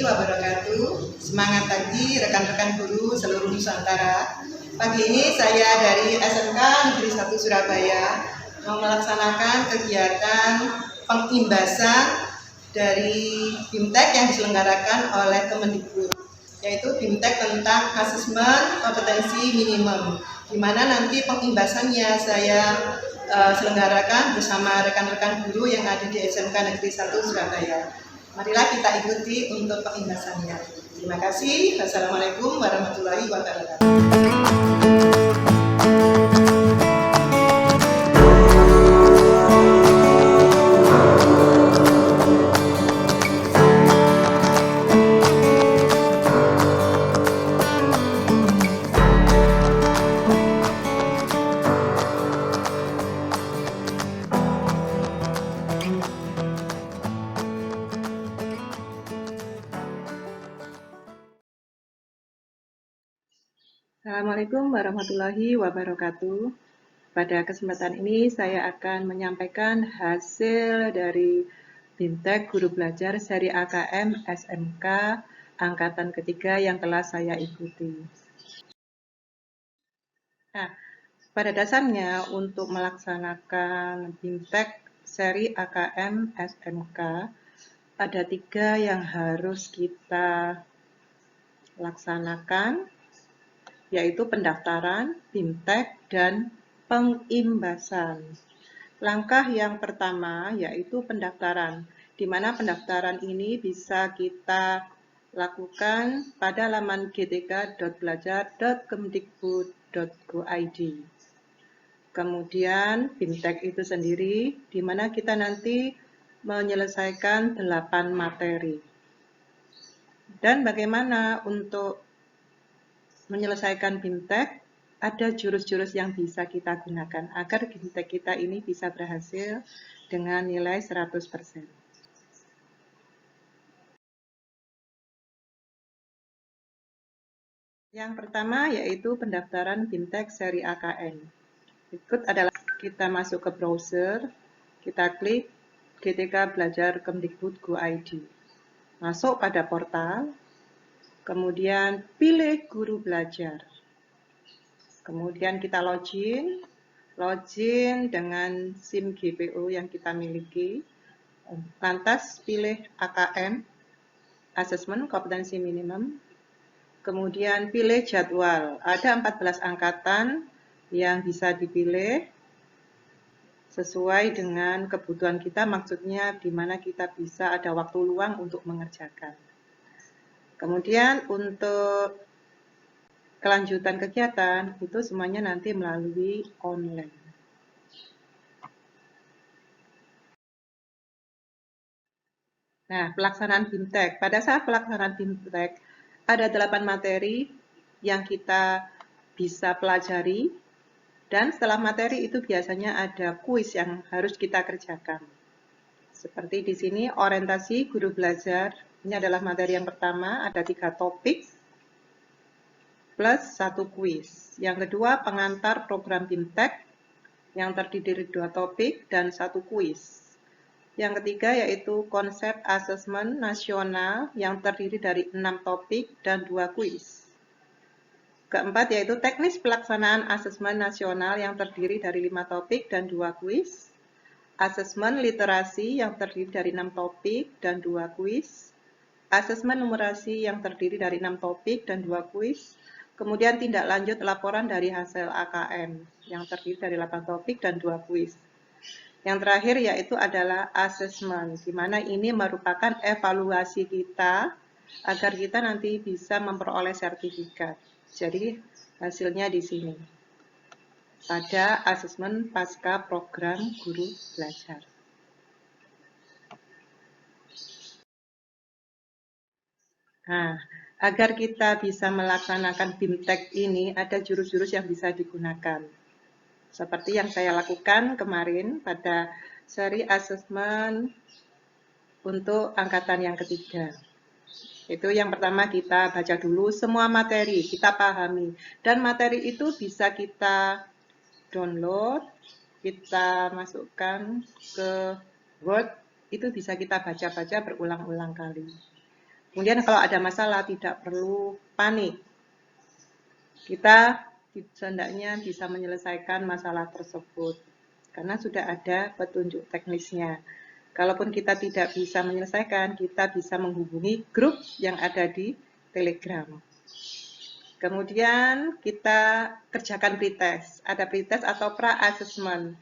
warahmatullahi wabarakatuh. Semangat pagi rekan-rekan guru seluruh Nusantara. Pagi ini saya dari SMK Negeri 1 Surabaya mau melaksanakan kegiatan pengimbasan dari BIMTEK yang diselenggarakan oleh Kemendikbud, yaitu BIMTEK tentang asesmen kompetensi minimum, di mana nanti pengimbasannya saya selenggarakan bersama rekan-rekan guru yang ada di SMK Negeri 1 Surabaya. Marilah kita ikuti untuk pengimbasannya. Terima kasih. Wassalamualaikum warahmatullahi wabarakatuh. Assalamualaikum warahmatullahi wabarakatuh. Pada kesempatan ini saya akan menyampaikan hasil dari BIMTEK Guru Belajar seri AKM SMK Angkatan ketiga yang telah saya ikuti. Nah, pada dasarnya untuk melaksanakan BIMTEK seri AKM SMK ada 3 yang harus kita laksanakan, yaitu pendaftaran, BIMTEK, dan pengimbasan. Langkah yang pertama yaitu pendaftaran, di mana pendaftaran ini bisa kita lakukan pada laman gtk.belajar.kemdikbud.go.id. Kemudian BIMTEK itu sendiri, di mana kita nanti menyelesaikan 8 materi. Dan bagaimana untuk menyelesaikan BIMTEK, ada jurus-jurus yang bisa kita gunakan agar BIMTEK kita ini bisa berhasil dengan nilai 100%. Yang pertama yaitu pendaftaran BIMTEK seri AKM. Berikut adalah kita masuk ke browser, kita klik GTK Belajar Kemdikbud Go.id. Masuk pada portal, kemudian pilih guru belajar. Kemudian kita login dengan SIM GPO yang kita miliki. Lantas pilih AKM, Asesmen Kompetensi Minimum. Kemudian pilih jadwal. Ada 14 angkatan yang bisa dipilih sesuai dengan kebutuhan kita, maksudnya di mana kita bisa ada waktu luang untuk mengerjakan. Kemudian untuk kelanjutan kegiatan itu semuanya nanti melalui online. Nah, pelaksanaan BIMTEK. Pada saat pelaksanaan BIMTEK ada 8 materi yang kita bisa pelajari, dan setelah materi itu biasanya ada kuis yang harus kita kerjakan. Seperti di sini orientasi guru belajar, ini adalah materi yang pertama, ada 3 topik plus 1 kuis. Yang kedua, pengantar program BIMTEK yang terdiri dari 2 topik dan 1 kuis. Yang ketiga yaitu konsep asesmen nasional yang terdiri dari 6 topik dan 2 kuis. Keempat yaitu teknis pelaksanaan asesmen nasional yang terdiri dari 5 topik dan 2 kuis. Asesmen literasi yang terdiri dari 6 topik dan 2 kuis. Asesmen numerasi yang terdiri dari 6 topik dan 2 kuis. Kemudian tindak lanjut laporan dari hasil AKM yang terdiri dari 8 topik dan 2 kuis. Yang terakhir yaitu adalah asesmen, di mana ini merupakan evaluasi kita agar kita nanti bisa memperoleh sertifikat. Jadi hasilnya di sini pada asesmen pasca program guru belajar. Nah, agar kita bisa melaksanakan BIMTEK ini ada jurus-jurus yang bisa digunakan. Seperti yang saya lakukan kemarin pada seri asesmen untuk angkatan yang ketiga. Itu yang pertama kita baca dulu semua materi, kita pahami. Dan materi itu bisa kita download, kita masukkan ke Word, itu bisa kita baca-baca berulang-ulang kali. Kemudian kalau ada masalah tidak perlu panik. Kita hendaknya bisa menyelesaikan masalah tersebut karena sudah ada petunjuk teknisnya. Kalaupun kita tidak bisa menyelesaikan, kita bisa menghubungi grup yang ada di Telegram. Kemudian kita kerjakan pretest. Ada pretest atau pra-assessment.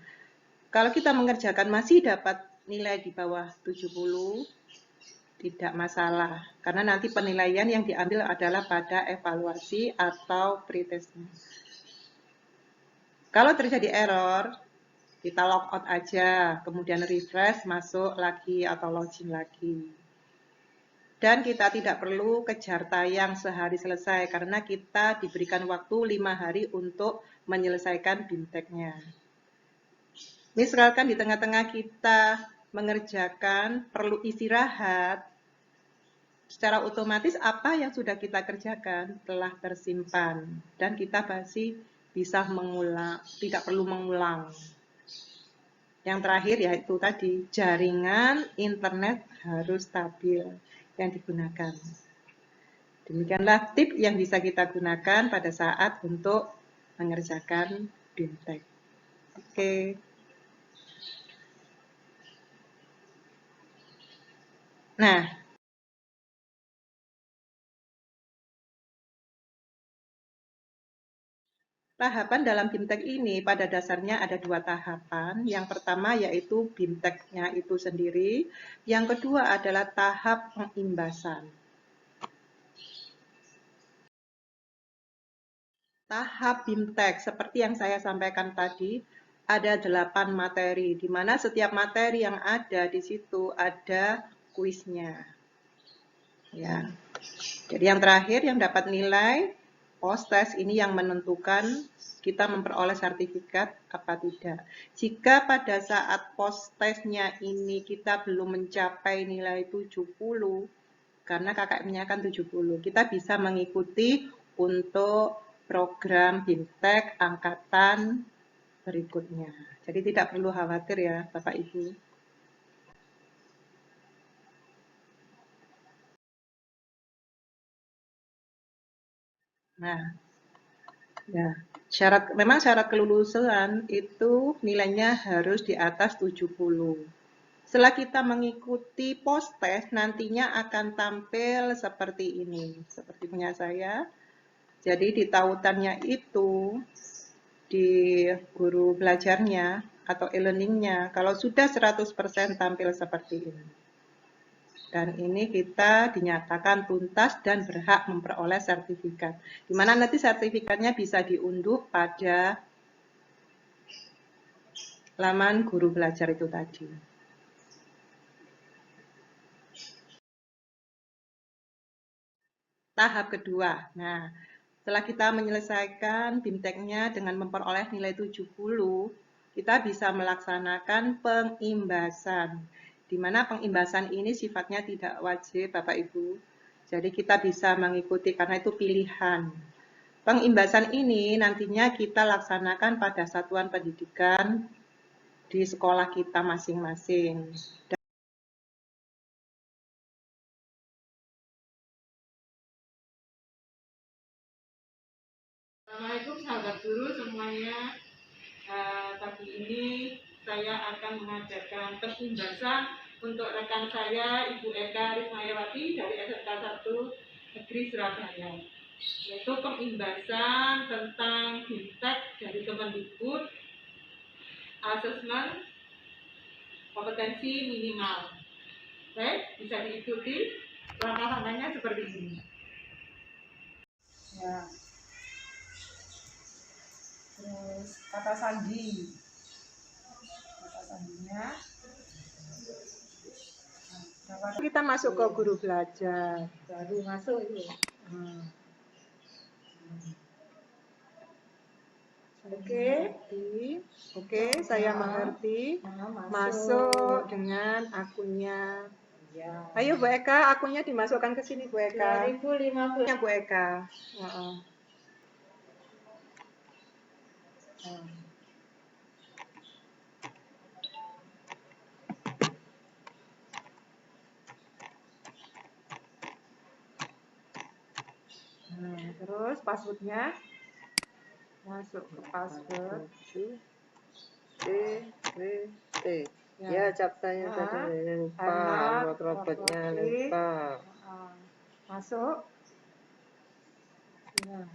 Kalau kita mengerjakan masih dapat nilai di bawah 70, tidak masalah. Karena nanti penilaian yang diambil adalah pada evaluasi atau pretestnya. Kalau terjadi error, kita logout aja, kemudian refresh, masuk lagi atau login lagi. Dan kita tidak perlu kejar tayang sehari selesai, karena kita diberikan waktu 5 hari untuk menyelesaikan BIMTEK-nya. Misalkan di tengah-tengah kita mengerjakan, perlu istirahat, secara otomatis apa yang sudah kita kerjakan telah tersimpan. Dan kita masih bisa mengulang, tidak perlu mengulang. Yang terakhir yaitu tadi, jaringan internet harus stabil yang digunakan. Demikianlah tip yang bisa kita gunakan pada saat untuk mengerjakan BIMTEK. Oke. Nah, tahapan dalam BIMTEK ini pada dasarnya ada 2 tahapan. Yang pertama yaitu BIMTEK-nya itu sendiri. Yang kedua adalah tahap pengimbasan. Tahap BIMTEK, seperti yang saya sampaikan tadi, ada 8 materi, di mana setiap materi yang ada di situ ada kuisnya. Ya. Jadi yang terakhir yang dapat nilai post-test ini yang menentukan kita memperoleh sertifikat apa tidak. Jika pada saat post-testnya ini kita belum mencapai nilai 70, karena KKM-nya kan 70, kita bisa mengikuti untuk program BIMTEK angkatan berikutnya. Jadi tidak perlu khawatir ya Bapak Ibu. Nah, ya, memang syarat kelulusan itu nilainya harus di atas 70. Setelah kita mengikuti post-test, nantinya akan tampil seperti ini, seperti punya saya. Jadi di tautannya itu, di guru belajarnya atau e-learningnya, kalau sudah 100% tampil seperti ini. Dan ini kita dinyatakan tuntas dan berhak memperoleh sertifikat. Di mana nanti sertifikatnya bisa diunduh pada laman guru belajar itu tadi. Tahap kedua. Nah, setelah kita menyelesaikan BIMTEK-nya dengan memperoleh nilai 70, kita bisa melaksanakan pengimbasan. Di mana pengimbasan ini sifatnya tidak wajib, Bapak Ibu. Jadi kita bisa mengikuti karena itu pilihan. Pengimbasan ini nantinya kita laksanakan pada satuan pendidikan di sekolah kita masing-masing. Assalamualaikum sahabat guru semuanya. Pagi ini saya akan mengajarkan pengimbasan untuk rekan saya Ibu Eka Rismayawati dari SMK 1 Negeri Surabaya. Yaitu pengimbasan tentang BIMTEK dari Kemendikbud, asesmen kompetensi minimal. Baik, bisa diikuti. Langkah-langkahnya seperti ini. Ya. Terus kata sandi. Kata sandinya. Kita masuk ke guru belajar. Baru masuk itu. Oke, saya mengerti. Masuk dengan akunnya. Ya. Ayo Bu Eka, akunnya dimasukkan ke sini Bu Eka. 2050. Bu Eka. Terus passwordnya masuk ke password. DWT. Ya. Ya, captanya Nah, tadi lupa, enak, robotnya robotik. lupa. Masuk. Ya.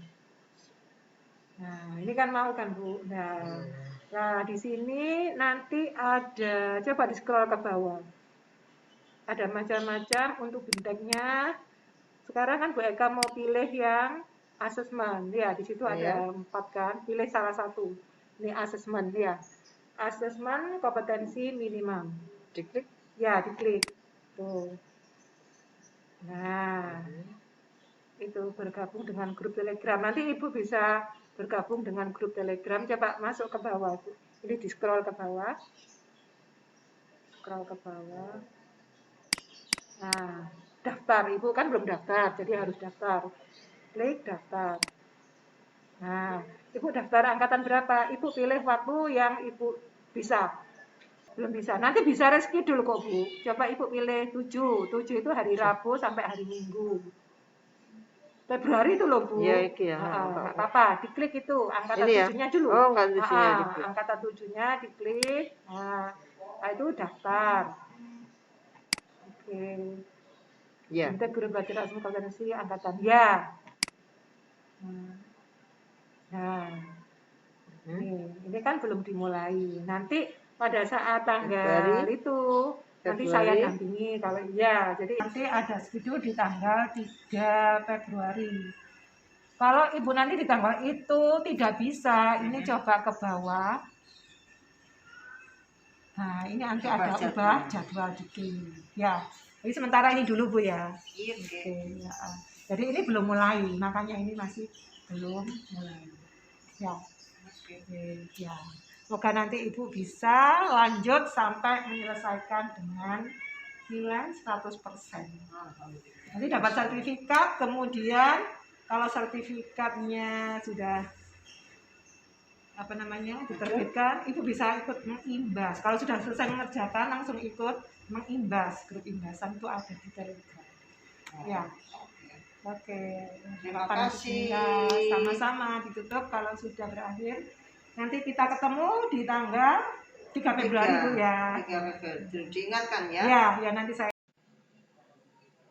Nah, ini kan mau kan Bu. Nah, di sini nanti ada, coba di scroll ke bawah. Ada macam-macam untuk binteknya. Sekarang kan Bu Eka mau pilih yang asesmen. Ya, di situ ada 4 kan. Pilih salah satu. Ini asesmen ya. Asesmen kompetensi minimum. Diklik. Ya, diklik. Tuh. Nah, itu bergabung dengan grup Telegram. Nanti Ibu bisa bergabung dengan grup Telegram. Coba masuk ke bawah, Bu. Ini di scroll ke bawah. Scroll ke bawah. Nah, daftar. Ibu kan belum daftar, jadi harus daftar. Klik daftar. Nah, Ibu daftar angkatan berapa? Ibu pilih waktu yang Ibu bisa. Belum bisa. Nanti bisa reschedule kok, Bu. Coba Ibu pilih 7. 7 itu hari Rabu sampai hari Minggu. Februari itu loh, Bu. Iya, iki ya. Nggak apa-apa. Diklik itu angkatan Ini ya? 7-nya dulu. Oh, angkatan 7-nya diklik. Angkatan 7-nya diklik. Nah, itu daftar. Oke. Ya. Kita guru belajar asma kompetensi angkatan. Ya. Nah, ini kan belum dimulai. Nanti pada saat tanggal Februari. itu, nanti saya dampingi kalau iya. Jadi nanti ada video di tanggal 3 Februari. Kalau Ibu nanti di tanggal itu tidak bisa, ini coba ke bawah. Nah, ini nanti ada ubah jadwal dikit. Ya, jadi sementara ini dulu Bu ya. Oke. Ya. Jadi ini belum mulai, makanya ini masih belum mulai. Ya. Oke. Ya. Semoga nanti Ibu bisa lanjut sampai menyelesaikan dengan nilai 100%. Nanti dapat sertifikat, kemudian kalau sertifikatnya sudah diterbitkan, Ibu bisa ikut mengimbas. Kalau sudah selesai mengerjakan, langsung ikut mengimbas. Grup imbasan itu ada di Telegram. Ya. Oke. Terima kasih. Sama-sama ditutup kalau sudah berakhir. Nanti kita ketemu di tanggal 3 Februari Bu ya. 3 Februari. Diingatkan ya. Ya nanti saya.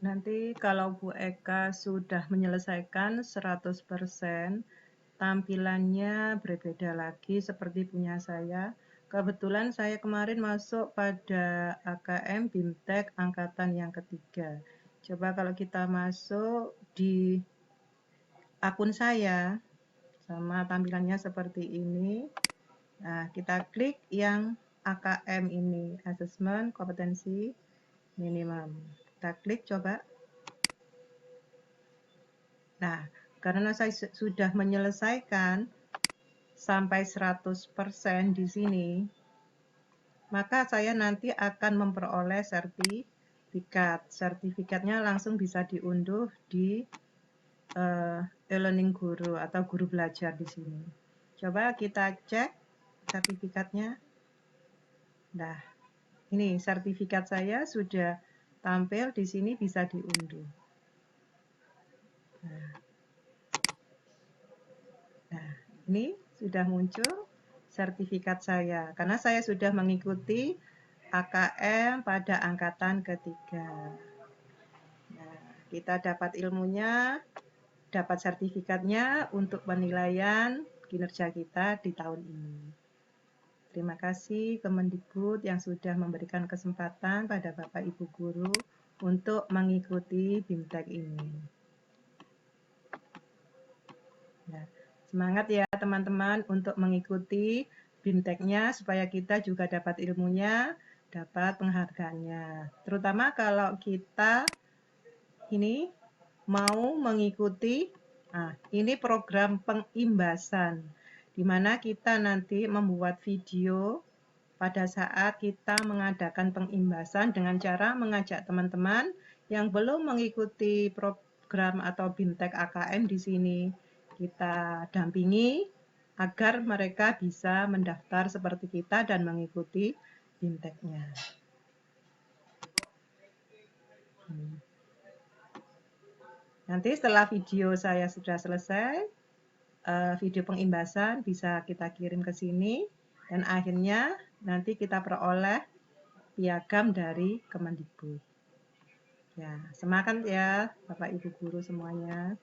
Nanti kalau Bu Eka sudah menyelesaikan 100%, tampilannya berbeda lagi seperti punya saya. Kebetulan saya kemarin masuk pada AKM BIMTEK angkatan yang ketiga. Coba kalau kita masuk di akun saya, sama tampilannya seperti ini. Nah, kita klik yang AKM ini, Asesmen Kompetensi Minimum. Kita klik coba. Nah, karena saya sudah menyelesaikan sampai 100% di sini, maka saya nanti akan memperoleh sertifikat. Sertifikatnya langsung bisa diunduh di e-learning guru atau guru belajar di sini. Coba kita cek sertifikatnya. Nah, ini sertifikat saya sudah tampil di sini, bisa diunduh. Nah, ini sudah muncul sertifikat saya karena saya sudah mengikuti AKM pada angkatan ketiga. Nah, kita dapat ilmunya, dapat sertifikatnya untuk penilaian kinerja kita di tahun ini. Terima kasih Kemendikbud yang sudah memberikan kesempatan pada Bapak Ibu Guru untuk mengikuti BIMTEK ini. Ya, semangat ya teman-teman untuk mengikuti BIMTEK-nya supaya kita juga dapat ilmunya, dapat penghargaannya. Terutama kalau kita ini mau mengikuti, ini program pengimbasan, di mana kita nanti membuat video pada saat kita mengadakan pengimbasan dengan cara mengajak teman-teman yang belum mengikuti program atau BIMTEK AKM di sini. Kita dampingi agar mereka bisa mendaftar seperti kita dan mengikuti BIMTEK-nya. Nanti setelah video saya sudah selesai, video pengimbasan bisa kita kirim ke sini, dan akhirnya nanti kita peroleh piagam dari Kemendikbud. Ya, semangat ya Bapak Ibu guru semuanya.